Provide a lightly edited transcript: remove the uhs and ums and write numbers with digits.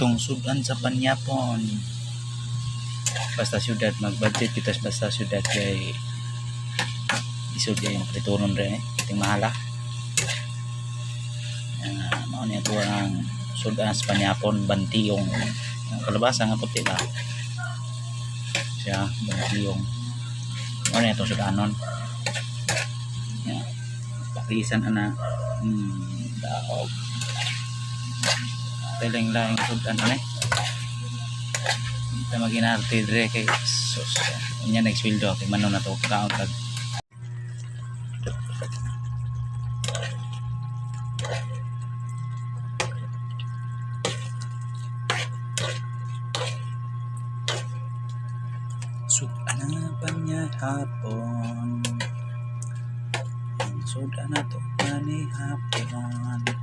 itong sudan sa Panyapon. Basta syudad, mag-budget kita basta syudad kay isod kay pritunon rin iting mahala. Mao niya ito ang sudan sa Panyapon, bantiyong kalabasa nga puti ba siya, bantiyong mao niya itong sudanon. Pakisan ana daog laing sudan ano kita maginarte dire kay sus nya next wildo kay manon na to kaon tag sudan na Panyapon sudan na to Panyapon.